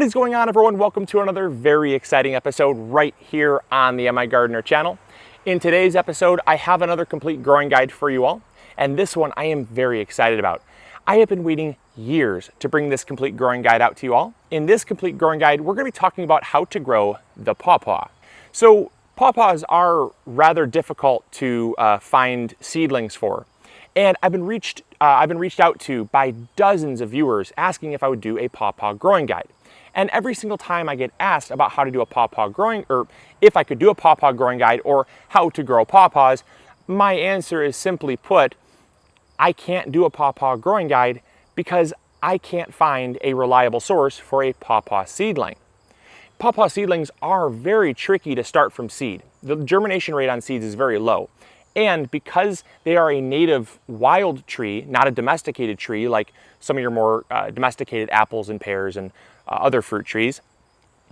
What is going on, everyone? Welcome to another very exciting episode right here on the MIgardener channel. In today's episode, I have another complete growing guide for you all, and this one I am very excited about. I have been waiting years to bring this complete growing guide out to you all. In this complete growing guide, we're going to be talking about how to grow the Paw Paw. So pawpaws are rather difficult to find seedlings for, and I've been reached out to by dozens of viewers asking if I would do a Paw Paw growing guide. And every single time I get asked about how to do a Paw Paw growing, or if I could do a Paw Paw growing guide, or how to grow pawpaws, my answer is simply put, I can't do a Paw Paw growing guide because I can't find a reliable source for a Paw Paw seedling. Paw Paw seedlings are very tricky to start from seed. The germination rate on seeds is very low. And because they are a native wild tree, not a domesticated tree like some of your more domesticated apples and pears and other fruit trees,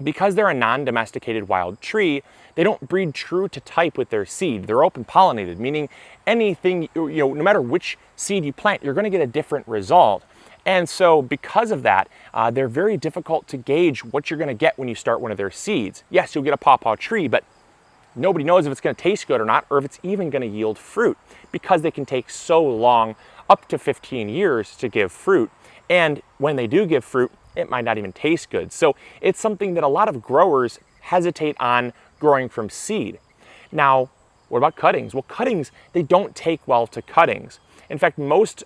because they're a non-domesticated wild tree, they don't breed true to type with their seed. They're open pollinated, meaning anything, no matter which seed you plant, you're going to get a different result. And so because of that, they're very difficult to gauge what you're going to get when you start one of their seeds. Yes, you'll get a Paw Paw tree, but nobody knows if it's going to taste good or not, or if it's even going to yield fruit, because they can take so long, up to 15 years to give fruit. And when they do give fruit, it might not even taste good. So it's something that a lot of growers hesitate on growing from seed. Now, what about cuttings? Well, cuttings, they don't take well to cuttings. In fact, most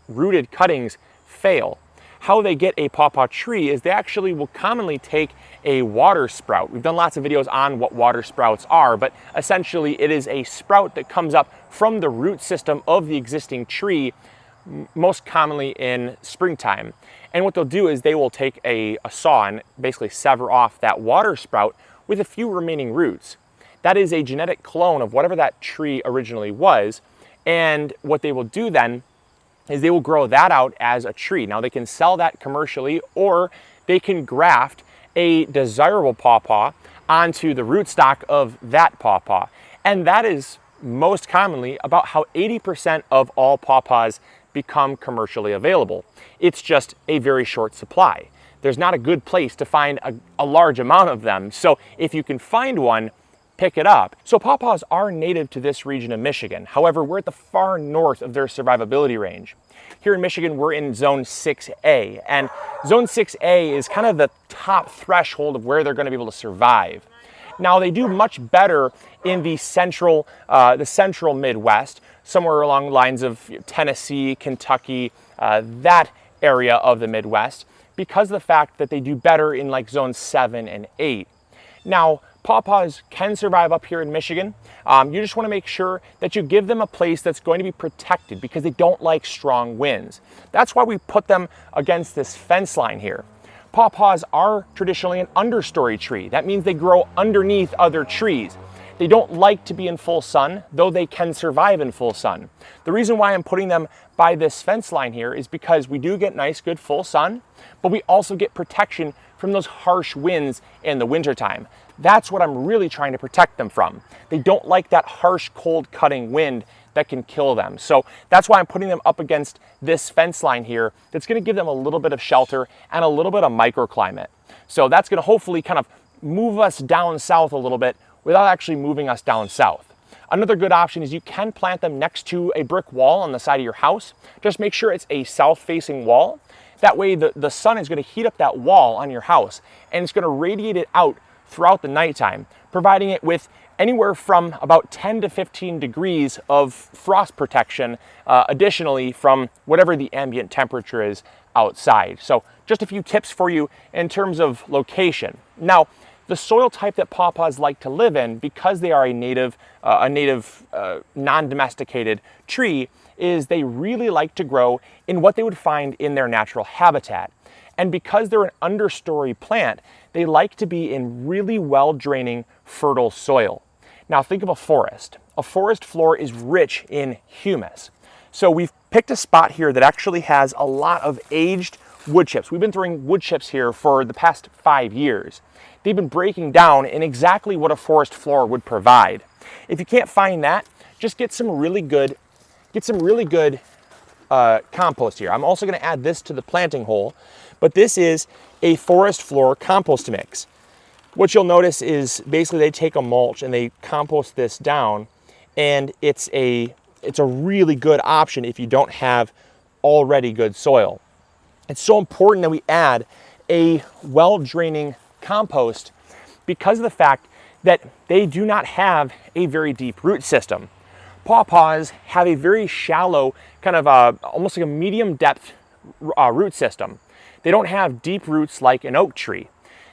rooted cuttings fail. How they get a Paw Paw tree is they actually will commonly take a water sprout. We've done lots of videos on what water sprouts are, but essentially it is a sprout that comes up from the root system of the existing tree, most commonly in springtime. And what they'll do is they will take a saw and basically sever off that water sprout with a few remaining roots. That is a genetic clone of whatever that tree originally was. And what they will do then is they will grow that out as a tree. Now they can sell that commercially, or they can graft a desirable Paw Paw onto the rootstock of that Paw Paw. And that is most commonly about how 80% of all Paw Paws become commercially available. It's just a very short supply. There's not a good place to find a large amount of them. So if you can find one, pick it up. So Paw Paws are native to this region of Michigan. However, we're at the far north of their survivability range. Here in Michigan, we're in Zone 6A, and Zone 6A is kind of the top threshold of where they're going to be able to survive. Now, they do much better in the central Midwest, somewhere along the lines of Tennessee, Kentucky, that area of the Midwest, because of the fact that they do better in like Zone 7 and 8. Now, Paw Paws can survive up here in Michigan. You just want to make sure that you give them a place that's going to be protected, because they don't like strong winds. That's why we put them against this fence line here. Paw Paws are traditionally an understory tree. That means they grow underneath other trees. They don't like to be in full sun, though they can survive in full sun. The reason why I'm putting them by this fence line here is because we do get nice, good full sun, but we also get protection from those harsh winds in the wintertime. That's what I'm really trying to protect them from. They don't like that harsh, cold, cutting wind that can kill them. So that's why I'm putting them up against this fence line here. That's going to give them a little bit of shelter and a little bit of microclimate. So that's going to hopefully kind of move us down south a little bit without actually moving us down south. Another good option is you can plant them next to a brick wall on the side of your house. Just make sure it's a south-facing wall. That way the sun is going to heat up that wall on your house, and it's going to radiate it out throughout the nighttime, providing it with anywhere from about 10 to 15 degrees of frost protection, additionally from whatever the ambient temperature is outside. So just a few tips for you in terms of location. Now, the soil type that Paw Paws like to live in, because they are a native non-domesticated tree, is they really like to grow in what they would find in their natural habitat. And because they're an understory plant, they like to be in really well-draining, fertile soil. Now think of a forest. A forest floor is rich in humus. So we've picked a spot here that actually has a lot of aged wood chips. We've been throwing wood chips here for the past 5 years. They've been breaking down in exactly what a forest floor would provide. If you can't find that, just get some really good compost here. I'm also going to add this to the planting hole but this is a forest floor compost mix. What you'll notice is basically they take a mulch and they compost this down, and it's a really good option if you don't have already good soil. It's so important that we add a well-draining compost because of the fact that they do not have a very deep root system. Pawpaws have a very shallow, kind of almost like a medium depth root system. They don't have deep roots like an oak tree.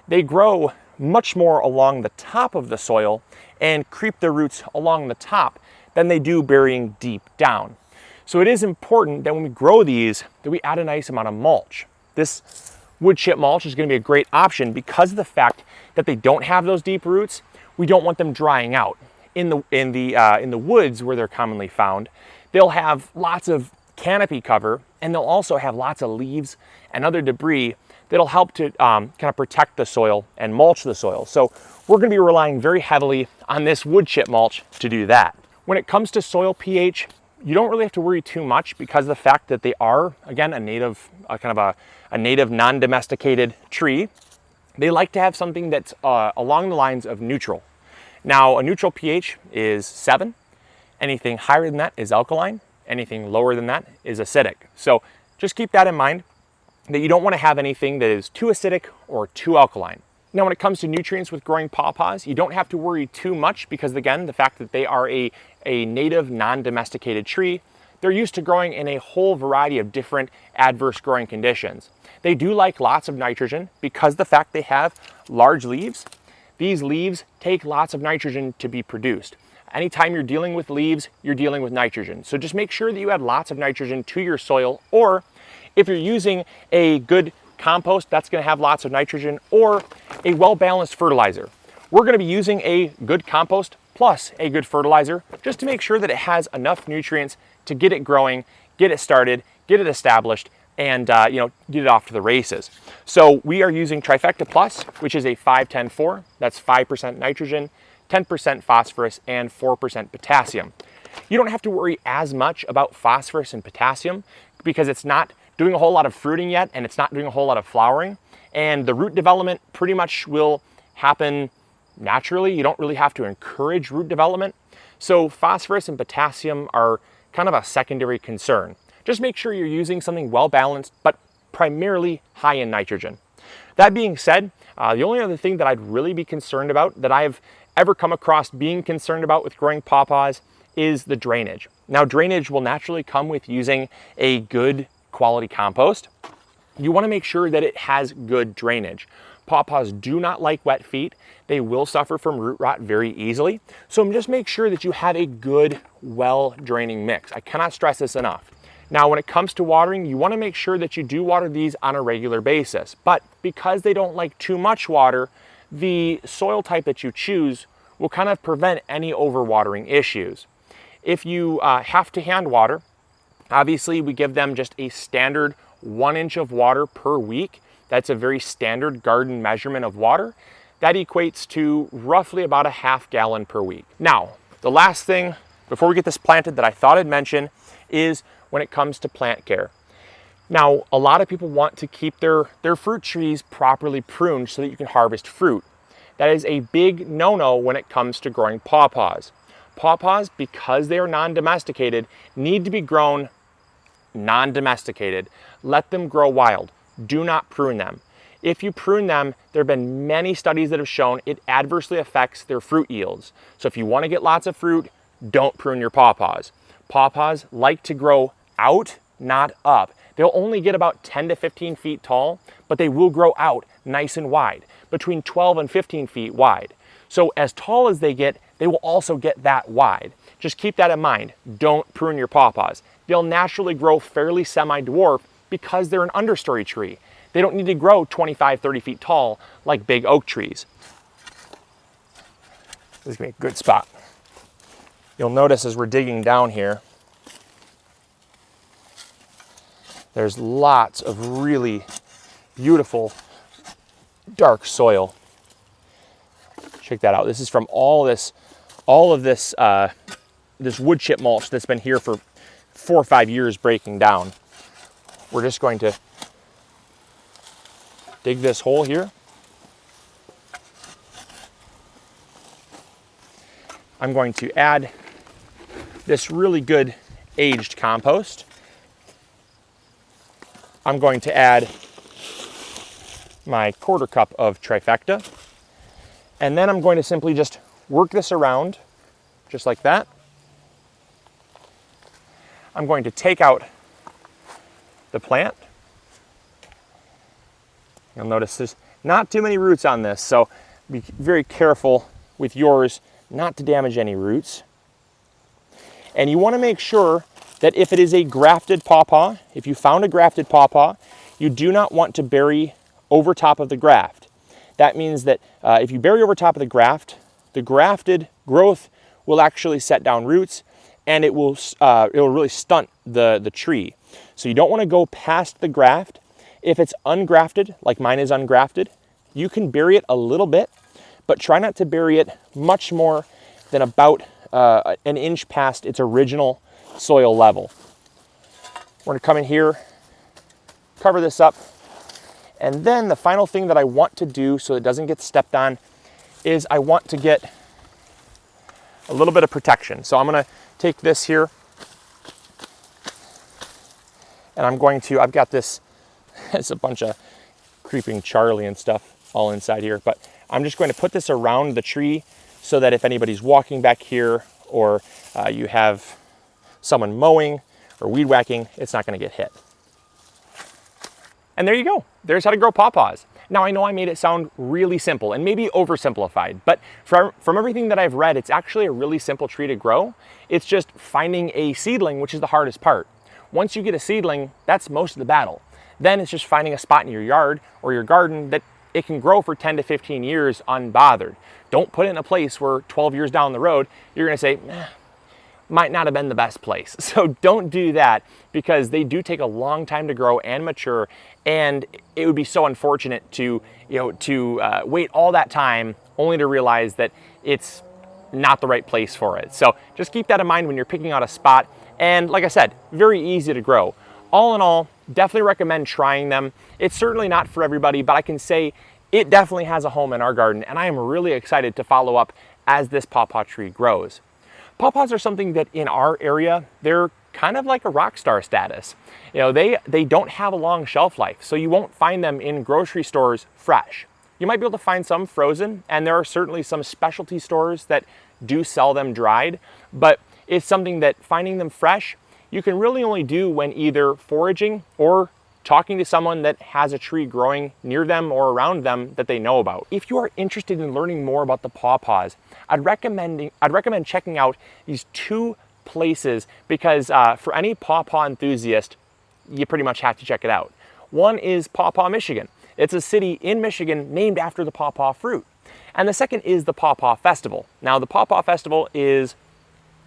They grow much more along the top of the soil and creep their roots along the top than they do burying deep down. So it is important that when we grow these, that we add a nice amount of mulch. This wood chip mulch is going to be a great option because of the fact that they don't have those deep roots. We don't want them drying out. In the woods where they're commonly found, they'll have lots of canopy cover, and they'll also have lots of leaves and other debris that'll help to kind of protect the soil and mulch the soil. So we're going to be relying very heavily on this wood chip mulch to do that. When it comes to soil pH, you don't really have to worry too much because of the fact that they are, again, a native non-domesticated tree. They like to have something that's along the lines of neutral. Now, a neutral pH is 7. Anything higher than that is alkaline. Anything lower than that is acidic. So just keep that in mind, that you don't want to have anything that is too acidic or too alkaline. Now, when it comes to nutrients with growing pawpaws, you don't have to worry too much because, again, the fact that they are a native non-domesticated tree, they're used to growing in a whole variety of different adverse growing conditions. They do like lots of nitrogen because the fact they have large leaves. These leaves take lots of nitrogen to be produced. Anytime you're dealing with leaves, you're dealing with nitrogen. So just make sure that you add lots of nitrogen to your soil, or if you're using a good compost, that's going to have lots of nitrogen, or a well-balanced fertilizer. We're going to be using a good compost plus a good fertilizer just to make sure that it has enough nutrients to get it growing, get it started, get it established, and get it off to the races. So we are using Trifecta Plus, which is a 5-10-4. That's 5% nitrogen, 10% phosphorus, and 4% potassium. You don't have to worry as much about phosphorus and potassium because it's not doing a whole lot of fruiting yet, and it's not doing a whole lot of flowering. And the root development pretty much will happen naturally. You don't really have to encourage root development. So phosphorus and potassium are kind of a secondary concern. Just make sure you're using something well-balanced, but primarily high in nitrogen. That being said, the only other thing that I'd really be concerned about, that I've ever come across being concerned about with growing pawpaws, is the drainage. Now, drainage will naturally come with using a good quality compost. You want to make sure that it has good drainage. Pawpaws do not like wet feet. They will suffer from root rot very easily. So just make sure that you have a good, well-draining mix. I cannot stress this enough. Now, when it comes to watering, you want to make sure that you do water these on a regular basis. But because they don't like too much water, the soil type that you choose will kind of prevent any overwatering issues. If you have to hand water, obviously we give them just a standard 1 inch of water per week. That's a very standard garden measurement of water. That equates to roughly about a ½ gallon per week. Now, the last thing before we get this planted that I thought I'd mention is when it comes to plant care. Now, a lot of people want to keep their fruit trees properly pruned so that you can harvest fruit. That is a big no-no when it comes to growing pawpaws. Pawpaws, because they are non-domesticated, need to be grown non-domesticated. Let them grow wild. Do not prune them. If you prune them, there have been many studies that have shown it adversely affects their fruit yields. So if you want to get lots of fruit, don't prune your pawpaws. Pawpaws like to grow out, not up. They'll only get about 10 to 15 feet tall, but they will grow out nice and wide, between 12 and 15 feet wide. So as tall as they get, they will also get that wide. Just keep that in mind. Don't prune your pawpaws. They'll naturally grow fairly semi-dwarf because they're an understory tree. They don't need to grow 25, 30 feet tall like big oak trees. This is going to be a good spot. You'll notice as we're digging down here, there's lots of really beautiful dark soil. Check that out. This is from all of this wood chip mulch that's been here for 4 or 5 years breaking down. We're just going to dig this hole here. I'm going to add this really good aged compost. I'm going to add my 1/4 cup of trifecta. And then I'm going to simply just work this around, just like that. I'm going to take out the plant. You'll notice there's not too many roots on this, so be very careful with yours not to damage any roots. And you want to make sure that if it is a grafted pawpaw, if you found a grafted pawpaw, you do not want to bury over top of the graft. That means that if you bury over top of the grafted growth will actually set down roots, and it will really stunt the tree. So you don't want to go past the graft. If it's ungrafted, like mine is ungrafted, you can bury it a little bit, but try not to bury it much more than about an inch past its original soil level. We're going to come in here, cover this up, and then the final thing that I want to do so it doesn't get stepped on is I want to get a little bit of protection. So I'm going to take this here, and I've got this, it's a bunch of creeping Charlie and stuff all inside here, but I'm just going to put this around the tree so that if anybody's walking back here or you have someone mowing or weed whacking, it's not going to get hit. And there you go. There's how to grow pawpaws. Now, I know I made it sound really simple and maybe oversimplified, but from everything that I've read, it's actually a really simple tree to grow. It's just finding a seedling, which is the hardest part. Once you get a seedling, that's most of the battle. Then it's just finding a spot in your yard or your garden that it can grow for 10 to 15 years unbothered. Don't put it in a place where 12 years down the road, you're gonna say, might not have been the best place. So don't do that, because they do take a long time to grow and mature, and it would be so unfortunate to wait all that time only to realize that it's not the right place for it. So just keep that in mind when you're picking out a spot. And like I said, very easy to grow. All in all, definitely recommend trying them. It's certainly not for everybody, but I can say it definitely has a home in our garden, and I am really excited to follow up as this pawpaw tree grows. Pawpaws are something that in our area, they're kind of like a rock star status. They don't have a long shelf life, so you won't find them in grocery stores fresh. You might be able to find some frozen, and there are certainly some specialty stores that do sell them dried, but it's something that finding them fresh, you can really only do when either foraging or talking to someone that has a tree growing near them or around them that they know about. If you are interested in learning more about the pawpaws, I'd recommend checking out these 2 places, because for any pawpaw enthusiast, you pretty much have to check it out. One is Paw Paw, Michigan. It's a city in Michigan named after the pawpaw fruit. And the second is the Paw Paw Festival. Now, the Paw Paw Festival is,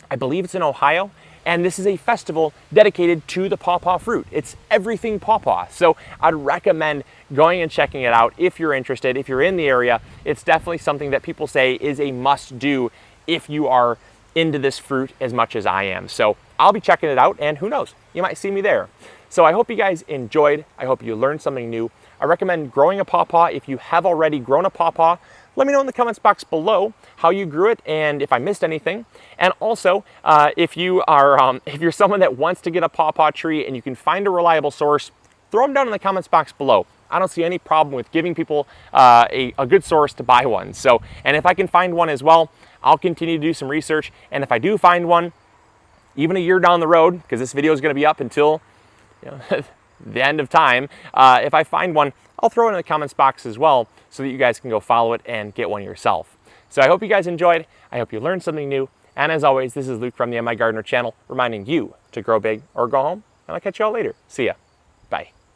I believe it's in Ohio, and this is a festival dedicated to the pawpaw fruit. It's everything pawpaw. So I'd recommend going and checking it out if you're interested. If you're in the area, it's definitely something that people say is a must-do if you are into this fruit as much as I am. So I'll be checking it out, and who knows, you might see me there. So I hope you guys enjoyed. I hope you learned something new. I recommend growing a pawpaw. If you have already grown a pawpaw, let me know in the comments box below how you grew it and if I missed anything. And also, if you're someone that wants to get a pawpaw tree and you can find a reliable source, throw them down in the comments box below. I don't see any problem with giving people a good source to buy one. So, and if I can find one as well, I'll continue to do some research. And if I do find one, even a year down the road, because this video is going to be up until the end of time, if I find one, I'll throw it in the comments box as well so that you guys can go follow it and get one yourself. So I hope you guys enjoyed. I hope you learned something new. And as always, this is Luke from the MIgardener channel, reminding you to grow big or go home. And I'll catch you all later. See ya.